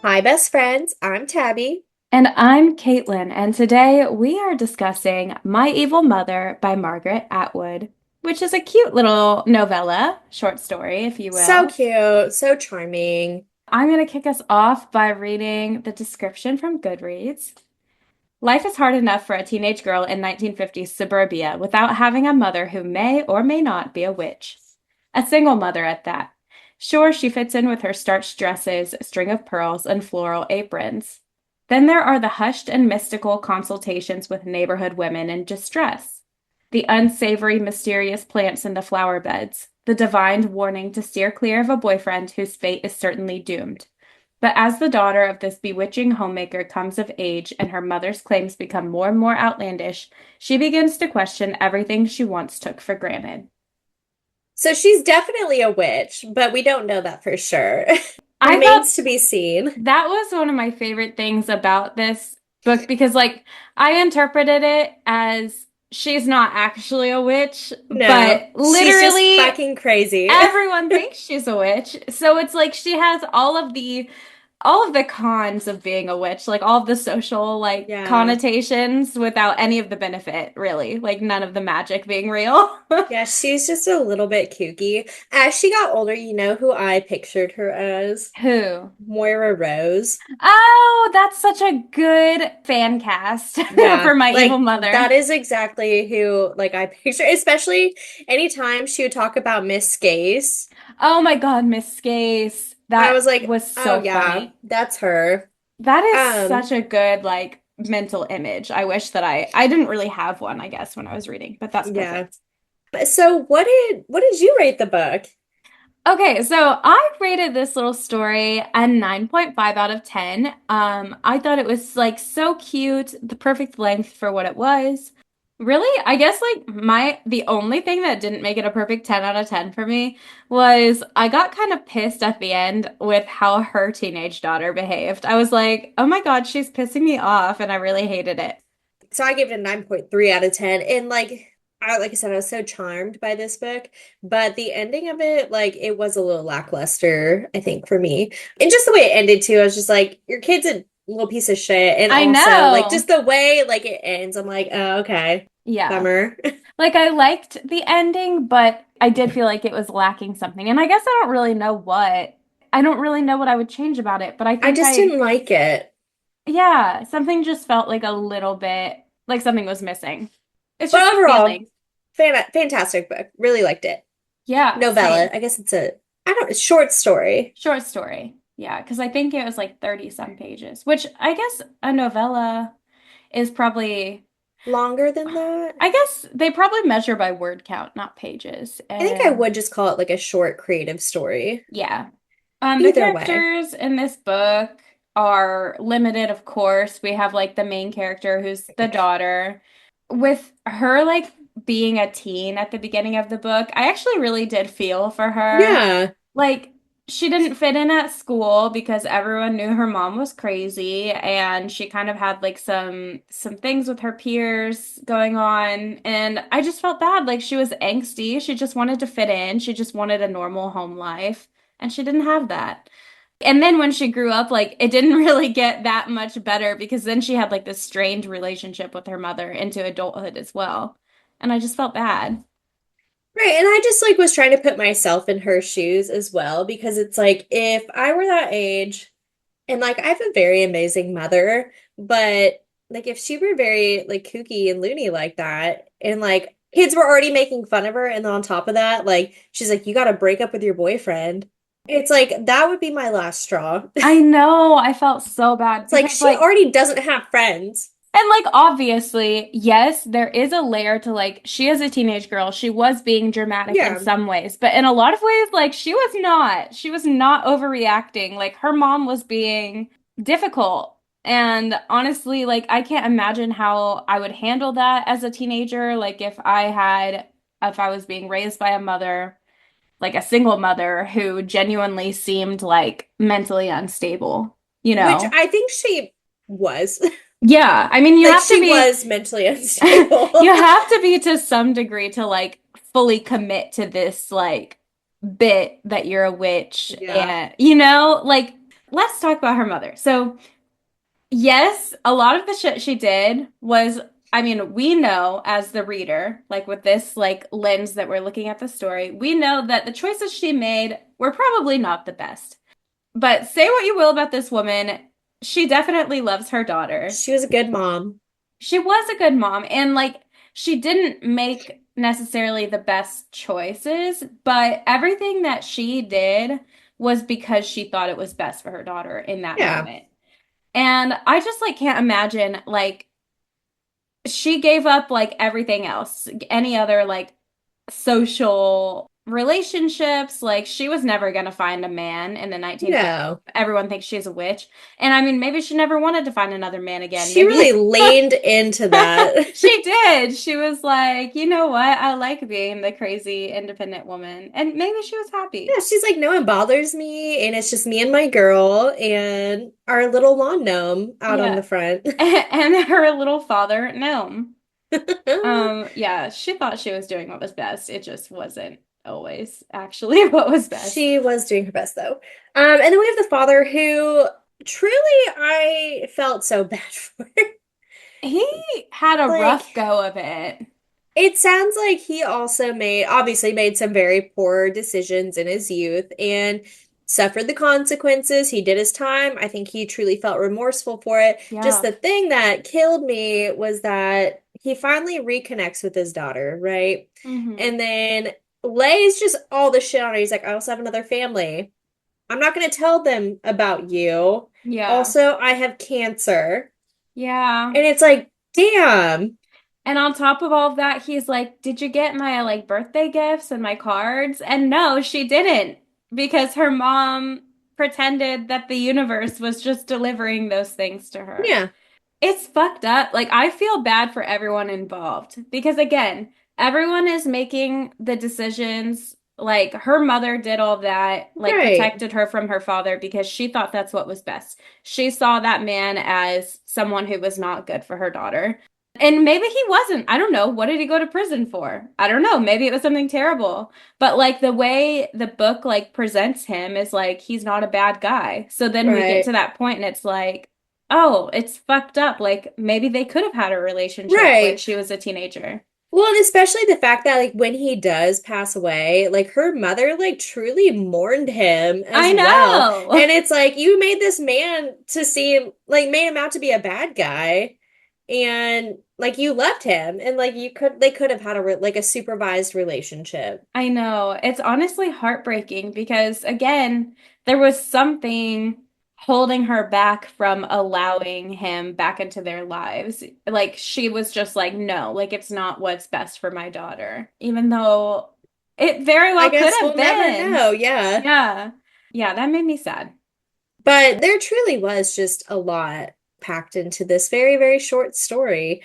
Hi, best friends. I'm Tabby. And I'm Caitlin, and today we are discussing My Evil Mother by Margaret Atwood, which is a cute little novella, short story, if you So will. cute, so charming. I'm going to kick us off by reading the description from Goodreads. Life is hard enough for a teenage girl in 1950s suburbia without having a mother who may or may not be a witch. A single mother at that. Sure, she fits in with her starched dresses, string of pearls, and floral aprons. Then there are the hushed and mystical consultations with neighborhood women in distress, the unsavory, mysterious plants in the flower beds, the divined warning to steer clear of a boyfriend whose fate is certainly doomed. But as the daughter of this bewitching homemaker comes of age and her mother's claims become more and more outlandish, she begins to question everything she once took for granted. So she's definitely a witch, but we don't know that for sure. I thought Remains to be seen. that was one of my favorite things about this book because, like, I interpreted it as she's not actually a witch, No, but she's just literally fucking crazy. everyone thinks she's a witch. So it's like she has all of the cons of being a witch, like all of the social like Yeah. connotations without any of the benefit, really. Like none of the magic being real. Yeah, she's just a little bit kooky. As she got older, you know who I pictured her as? Who? Moira Rose. Oh, that's such a good fan cast Yeah, for my evil like mother. that is exactly who like I picture, especially anytime she would talk about Miss Scace. Oh my God, Miss Scace. I That was like, was oh so yeah, funny. that's her. That is Um, such a good like mental image. I wish that I didn't really have one, I guess, when I was reading, but that's yeah. perfect. So what did you rate the book? Okay, so I rated this little story a 9.5 out of 10. I thought it was like so cute, the perfect length for what it was. Really, I guess like the only thing that didn't make it a perfect 10 out of 10 for me was I got kind of pissed at the end with how her teenage daughter behaved. I was like, "Oh my God, she's pissing me off," and I really hated it. So I gave it a 9.3 out of 10. And like I said, I was so charmed by this book, but the ending of it, like it was a little lackluster, I think, for me. And just the way it ended too, I was just like, your kid's a little piece of shit. And I also like know. just the way like it ends, I'm like, oh, okay. Yeah. Bummer. Like I liked the ending, but I did feel like it was lacking something. And I guess I don't really know what I would change about it, but I I think just didn't like it. yeah, something just felt like a little bit like something was missing. It's But just a overall, feeling. fantastic book. Really liked it. Yeah, Novella. same. I guess it's a I don't short story. Short story. Yeah, because I think it was like 30 some pages, which I guess a novella is probably, Longer than that. I guess they probably measure by word count, not pages. I think I And would just call it like a short creative story. yeah. The Either way. characters in this book are limited, of course. We have like the main character who's the daughter. With her like being a teen at the beginning of the book, I actually really did feel for her. Yeah. Like she didn't fit in at school because everyone knew her mom was crazy and she kind of had like some things with her peers going on and I just felt bad. Like she was angsty. She just wanted to fit in. She just wanted a normal home life and she didn't have that. And then when she grew up, like it didn't really get that much better because then she had like this strained relationship with her mother into adulthood as well. And I just felt bad. Right. And I just like was trying to put myself in her shoes as well because it's like if I were that age and like I have a very amazing mother, but like if she were very like kooky and loony like that and like kids were already making fun of her and then on top of that, like she's like, you got to break up with your boyfriend. It's like that would be my last straw. I know, I felt so bad It's like because she like already doesn't have friends. and like obviously, yes, there is a layer to like she is a teenage girl. She was being dramatic in Yeah. some ways, but in a lot of ways like she was not. She was not overreacting. Like her mom was being difficult. And honestly, like I can't imagine how I would handle that as a teenager. Like if I was being raised by a mother, like a single mother who genuinely seemed like mentally unstable, you Which know? I think she was. Yeah, I mean, Like she was mentally you unstable. have to be to some degree to like fully commit to this like bit that you're a witch Yeah. and you know, like let's talk about her mother. So, yes, a lot of the shit she did was, I mean, we know as the reader, like with this like lens that we're looking at the story, we know that the choices she made were probably not the best. But say what you will about this woman, she definitely loves her daughter. She was a good mom. She was a good mom, and like she didn't make necessarily the best choices, but everything that she did was because she thought it was best for her daughter in that Yeah. moment. And I just like can't imagine like she gave up like everything else, any other like social relationships. Like she was never going to find a man in the 1950s. No. Everyone thinks she's a witch. And I mean, maybe she never wanted to find another man again. She Maybe really leaned into that. she did. She was like, you know what? I like being the crazy independent woman. And maybe she was happy. Yeah, she's like, no one bothers me, and it's just me and my girl and our little lawn gnome out on the Yeah. front. And her little father, Gnome. Yeah, she thought she was doing what was best. It just wasn't always actually what was best. She was doing her best though. And then we have the father who truly I felt so bad for. He had a Like, rough go of it. it sounds like he also obviously made some very poor decisions in his youth and suffered the consequences. He did his time. I think he truly felt remorseful for it. Just Yeah. the thing that killed me was that he finally reconnects with his daughter, right? Hmm. And then lays just all the shit on her. He's like, I also have another family. I'm not going to tell them about you. Yeah. Also, I have cancer. Yeah. And it's like, damn. And on top of all of that, he's like, "Did you get my like birthday gifts and my cards?" And no, she didn't because her mom pretended that the universe was just delivering those things to her. Yeah, It's fucked up. Like, I feel bad for everyone involved because, again, everyone is making the decisions. Like, her mother did all that, like, right, protected her from her father because she thought that's what was best. She saw that man as someone who was not good for her daughter. And maybe he wasn't. I don't know. What did he go to prison for? I don't know. Maybe it was something terrible. But like the way the book like presents him is like he's not a bad guy. So then we get to right, that point and it's like, oh, it's fucked up. Like maybe they could have had a relationship when right. she was a teenager. Well, and especially the fact that like when he does pass away, like her mother like truly mourned him as I well. know. And it's like you made this man to seem like made him out to be a bad guy and like you loved him and like you could they could have had like a supervised relationship. I know. It's honestly heartbreaking because, again, there was something holding her back from allowing him back into their lives. Like, she was just like, no, like, it's not what's best for my daughter, even though it very I well could guess have we'll never been. know, yeah. Yeah. Yeah, that made me sad. But there truly was just a lot packed into this very, very short story.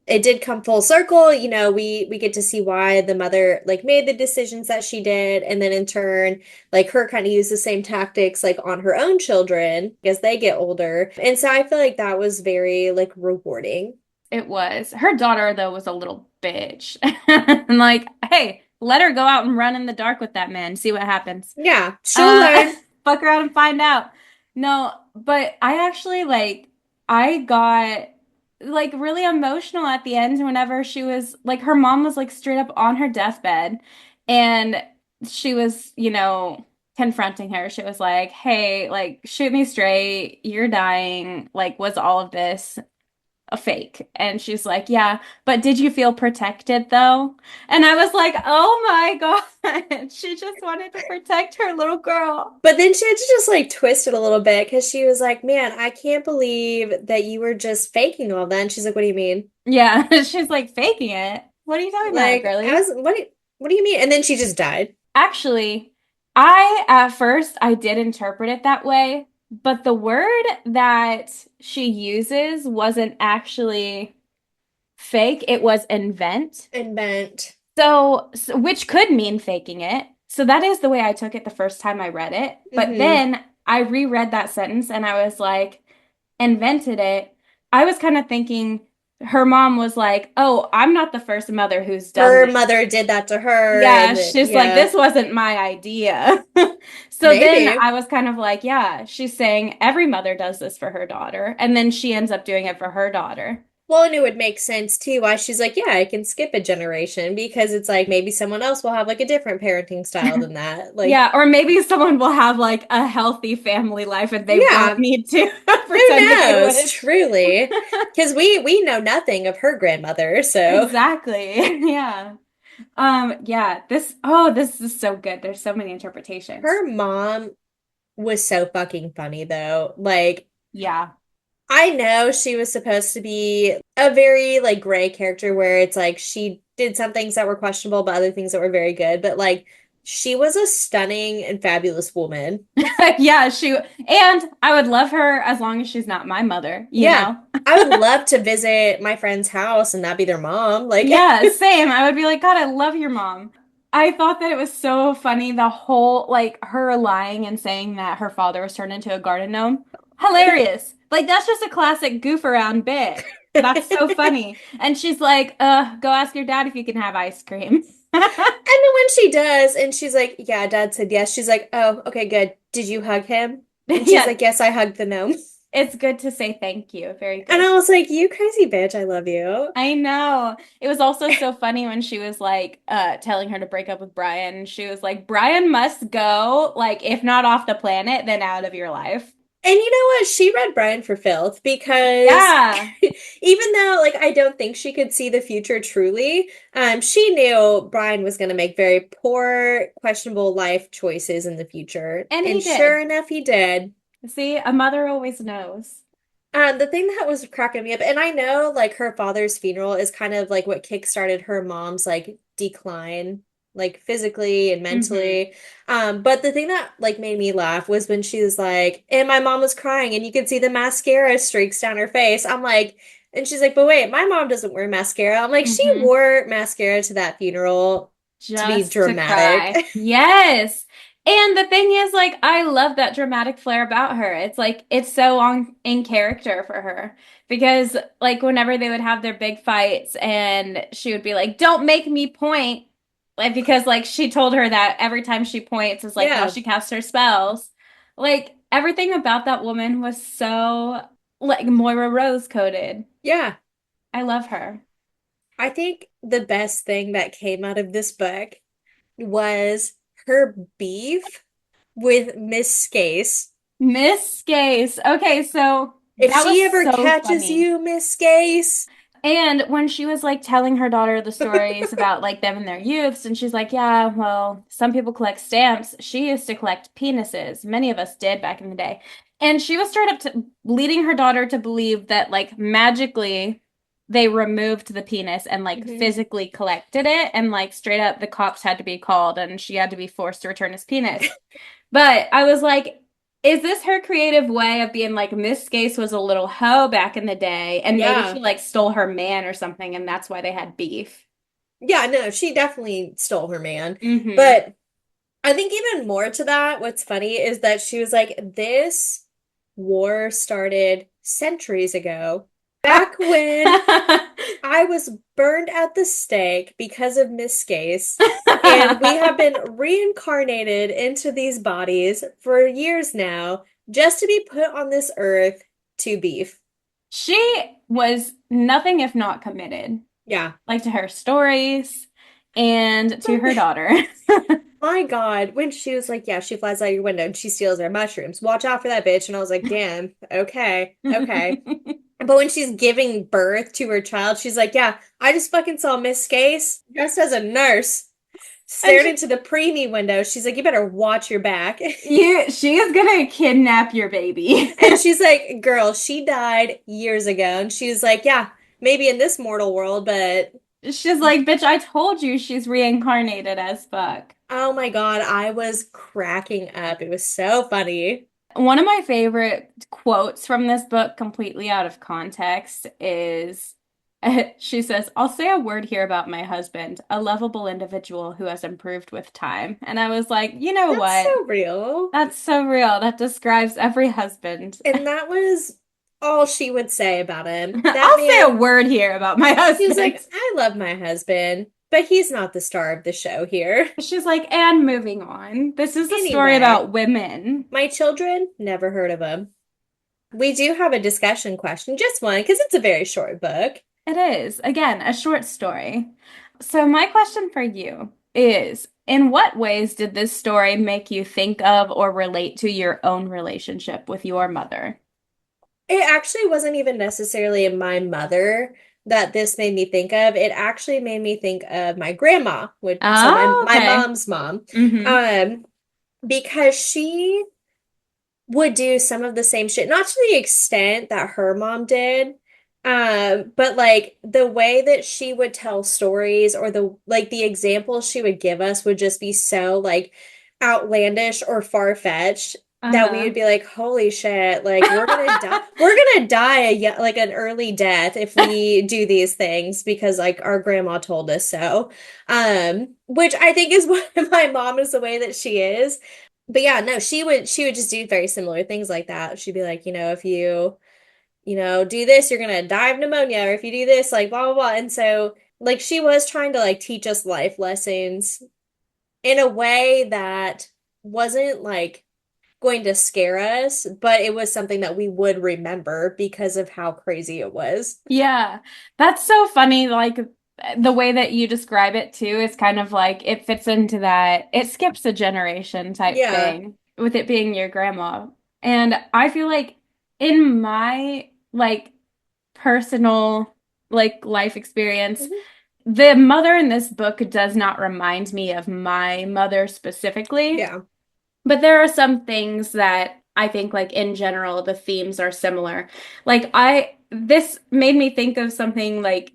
It did come full circle. We get to see why the mother like made the decisions that she did, and then in turn, like her kind of use the same tactics like on her own children as they get older. And so I feel like that was very like rewarding. It was. Her daughter, though, was a little bitch. And like, hey, let her go out and run in the dark with that man, see what happens. Yeah, she'll Uh, learn. fuck around and find out. No, but I actually like I got like really emotional at the end whenever she was like her mom was like straight up on her deathbed and she was, confronting her. She was like, "Hey, like shoot me straight. You're dying. Like was all of this a fake?" And she's like, "Yeah, but did you feel protected though?" And I was like, "Oh my God." She just wanted to protect her little girl. But then she had to just like twist it a little bit because she was like, "Man, I can't believe that you were just faking all that." And she's like, "What do you mean?" Yeah, she's like faking it. What are you talking about, Like, girly? what do you mean? And then she just died. Actually, I at first I did interpret it that way, but the word that she uses wasn't actually fake, it was invent. And bent. So, which could mean faking it. So that is the way I took it the first time I read it. But Hmm. then I reread that sentence and I was like, invented it. I was kind of thinking her mom was like, "Oh, I'm not the first mother who's done Her this." mother did that to her, Yeah, and she's like, yeah, "This wasn't my idea." So then maybe. I was kind of like, "Yeah, she's saying every mother does this for her daughter." And then she ends up doing it for her daughter. Well, and it would make sense too why she's like, yeah, I can skip a generation because it's like maybe someone else will have like a different parenting style than that. Like, Yeah, or maybe someone will have like a healthy family life and they won't yeah, need to who pretend to be a knows, witch. truly? Because we know nothing of her grandmother, so Exactly. Yeah. Yeah, this is so good. There's so many interpretations. her mom was so fucking funny though. Like, Yeah. I know she was supposed to be a very like gray character where it's like she did some things that were questionable, but other things that were very good. But like she was a stunning and fabulous woman. Yeah, and I would love her as long as she's not my mother, you Yeah. know? I would love to visit my friend's house and that be their mom. Like, Yeah, same. I would be like, God, I love your mom. I thought that it was so funny, the whole, like, her lying and saying that her father was turned into a garden gnome. Hilarious. Like, that's just a classic goof around bit. That's so funny. And she's like, go ask your dad if you can have ice cream. and then when she does, and she's like, yeah, dad said yes, she's like, oh, okay, good. Did you hug him? And she's Yeah, like, yes, I hugged the gnome. it's good to say thank you. Very And good. I was like, you crazy bitch, I love you. I know. It was also so funny when she was like telling her to break up with Brian. She was like, Brian must go, like, if not off the planet, then out of your life. And you know what? She read Brian for filth because Yeah. even though like I don't think she could see the future truly, she knew Brian was going to make very poor, questionable life choices in the future. And And he sure did. enough, he did. See, a mother always knows. The thing that was cracking me up, and I know like her father's funeral is kind of like what kickstarted her mom's like decline, like physically and Hmm. mentally. But the thing that like made me laugh was when she was like, and my mom was crying, and you could see the mascara streaks down her face. I'm like, and she's like, but wait, my mom doesn't wear mascara. I'm like, she Hmm. wore mascara to that funeral to be Just to dramatic. cry. Yes. And the thing is, like, I love that dramatic flair about her. It's like, it's so on in character for her. Because, like, whenever they would have their big fights, and she would be like, don't make me point. Like, because, like, she told her that every time she points is like how Yeah, she casts her spells. Like, everything about that woman was so, like, Moira Rose coded. yeah. I love her. I think the best thing that came out of this book was her beef with Miss Scace. Miss Scace. Okay, so If that she was ever so catches funny. you, Miss Scace. And when she was like telling her daughter the stories about like them and their youths, and she's like, yeah, well, some people collect stamps. She used to collect penises. Many of us did back in the day. And she was straight up leading her daughter to believe that like magically they removed the penis and like Mhm. physically collected it. And like straight up the cops had to be called and she had to be forced to return his penis. But I was like, is this her creative way of being like Miss Scase was a little hoe back in the day, and maybe she Yeah. like stole her man or something, and that's why they had beef? Yeah, no, she definitely stole her man. Hmm. But I think even more to that, what's funny is that she was like, this war started centuries ago, back when I was burned at the stake because of Miss Scase, and we have been reincarnated into these bodies for years now just to be put on this earth to beef. She was nothing if not committed, Yeah. like to her stories and to her daughter. My God, when she was like, yeah, she flies out your window and she steals our mushrooms. Watch out for that bitch. And I was like, damn, okay, okay. But when she's giving birth to her child, she's like, yeah, I just fucking saw Miss Scase dressed as a nurse And staring into the preemie window. She's like, you better watch your back. she is gonna kidnap your baby. And she's like, girl, she died years ago. And she's like, yeah, maybe in this mortal world, but She's like, bitch, I told you she's reincarnated as fuck. oh my God, I was cracking up. It was so funny. One of my favorite quotes from this book, completely out of context, is she says, I'll say a word here about my husband, a lovable individual who has improved with time. And I was like, you know That's what? so real. That's so real. That describes every husband. And that was all she would say about him. That I'll say a man, word here about my she's husband. like, I love my husband, but he's not the star of the show here. She's like, and moving on. This is a story Anyway, about women. my children never heard of him. We do have a discussion question, just one, because it's a very short book. It is, again, a short story. So, my question for you is, in what ways did this story make you think of or relate to your own relationship with your mother? It actually wasn't even necessarily my mother that this made me think of. It actually made me think of my grandma, which so Oh, my okay. mom's mom. Mm-hmm. Um, because she would do some of the same shit, not to the extent that her mom did. But like the way that she would tell stories or the examples she would give us would just be so like outlandish or far-fetched that we Uh-huh. would be like, holy shit, like we're gonna die like an early death if we do these things because like our grandma told us so. Which I think is why my mom is the way that she is. But yeah, no, she would just do very similar things like that. She'd be like, if you do this, you're gonna die of pneumonia, or if you do this, like blah blah blah. And so like she was trying to like teach us life lessons in a way that wasn't like going to scare us, but it was something that we would remember because of how crazy it was. Yeah, that's so funny. Like the way that you describe it too is kind of like it fits into that, it skips a generation type Yeah. thing with it being your grandma. And I feel like in my like personal like life experience, Mhm. the mother in this book does not remind me of my mother specifically. Yeah. But there are some things that I think, like in general, the themes are similar. This made me think of something like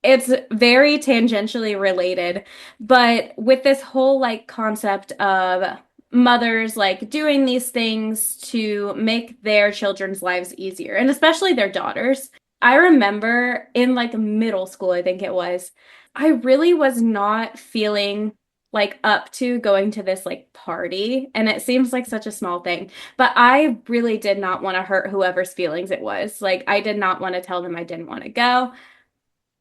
it's very tangentially related, but with this whole like concept of mothers like doing these things to make their children's lives easier, and especially their daughters. I remember in like middle school, I think it was, I really was not feeling like up to going to this like party, and it seems like such a small thing, but I really did not want to hurt whoever's feelings it was. Like, I did not want to tell them I didn't want to go.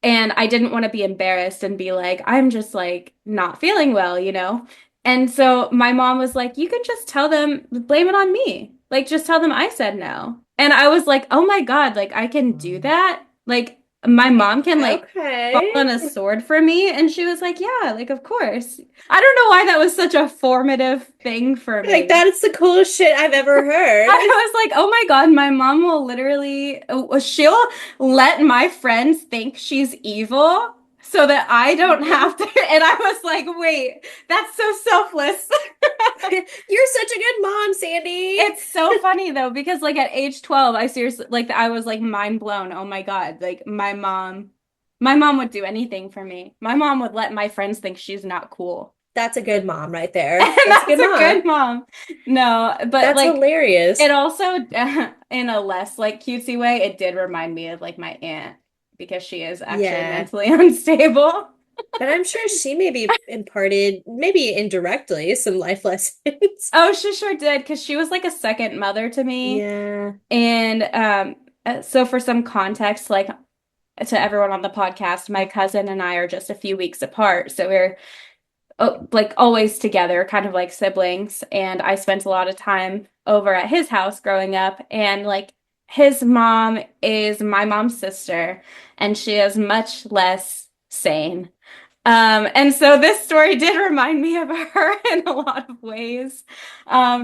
And I didn't want to be embarrassed and be like, I'm just like not feeling well, you know? And so my mom was like, you can just tell them, blame it on me. Like, just tell them I said no. And I was like, oh my God, like I can do that. Like, my mom can like fall Okay. on a sword for me. And she was like, yeah, like, of course. I don't know why that was such a formative thing for Like me. that's the coolest shit I've ever heard. I was like, oh my God, my mom will literally, she'll let my friends think she's evil so that I don't Mhm. have to. And I was like, wait, that's so selfless. You're such a good mom, Sandy. It's so funny though, because like at age 12, I seriously, like, I was like mind blown. Oh my God, like my mom would do anything for me. My mom would let my friends think she's not cool. That's a good mom right And there. That's a that's good a mom. good mom. No, but That's like, it hilarious. also, in a less like cutesy way, it did remind me of like my aunt because she is actually Yeah. mentally unstable. But I'm sure she maybe imparted, maybe indirectly, some life lessons. Oh, she sure did because she was like a second mother to me. Yeah. And so for some context, like to everyone on the podcast, my cousin and I are just a few weeks apart. So we're like always together, kind of like siblings. And I spent a lot of time over at his house growing up. And like his mom is my mom's sister, and she is much less sane. And so this story did remind me of her in a lot of ways,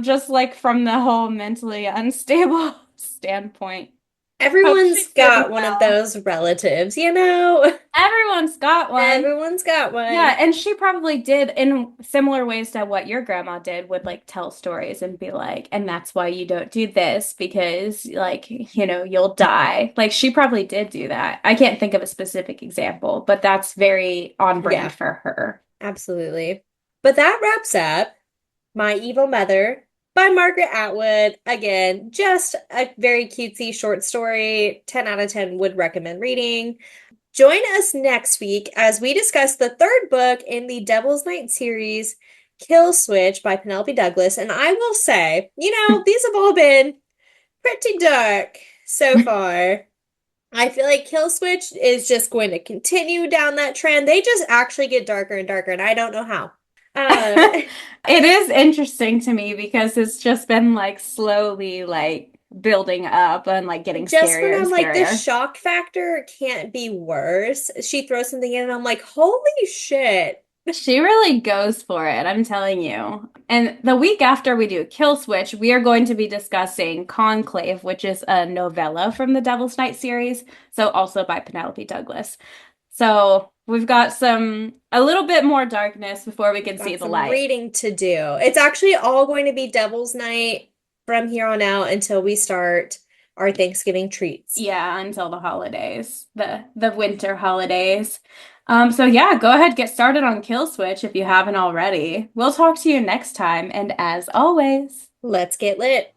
just like from the whole mentally unstable standpoint. Hope Everyone's she's doing got one of well. those relatives, you know? Everyone's got one. Everyone's got Yeah, one. and she probably did in similar ways to what your grandma did, would like tell stories and be like, and that's why you don't do this because like, you'll die. Like she probably did do that. I can't think of a specific example, but that's very on brand Yeah, for her. absolutely. But that wraps up My Evil Mother by Margaret Atwood. Again, just a very cutesy short story. 10 out of 10 would recommend reading. Join us next week as we discuss the third book in the Devil's Night series, Kill Switch by Penelope Douglas. And I will say, these have all been pretty dark. so far. I feel like Kill Switch is just going to continue down that trend. They just actually get darker and darker, and I don't know how. Uh, It is interesting to me because it's just been like slowly like building up and like getting just when scarier and I'm like, the scarier. shock factor can't be worse. She throws something in, and I'm like, holy shit. She really goes for it, I'm telling you. And the week after we do Kill Switch, we are going to be discussing Conclave, which is a novella from the Devil's Night series, so also by Penelope Douglas. So we've got a little bit more darkness before we can see Got the some light. reading to do. It's actually all going to be Devil's Night from here on out until we start our Thanksgiving treats. Yeah, until the holidays, the winter holidays. So yeah, go ahead, get started on Kill Switch if you haven't already. We'll talk to you next time, and as always, Let's get lit.